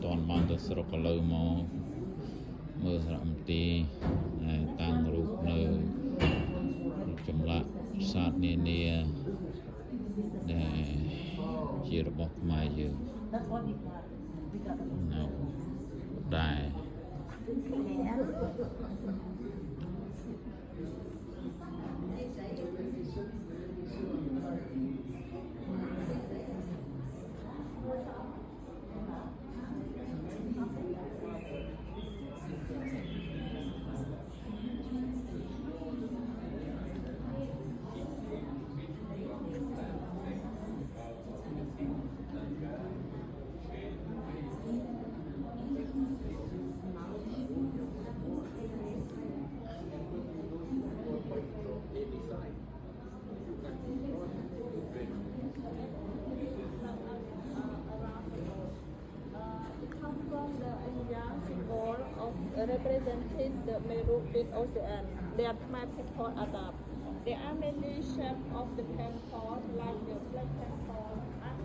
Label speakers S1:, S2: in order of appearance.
S1: toàn mang từ sọc lơ mò mưa sầm tì tăng rụp nơ chấm lạ sát nè nè để chia bọc mai giờ nào đài
S2: representing the Mediterranean Ocean. They are Khmer people adapt. There are many shapes of the pentacle, like the black pentacle, and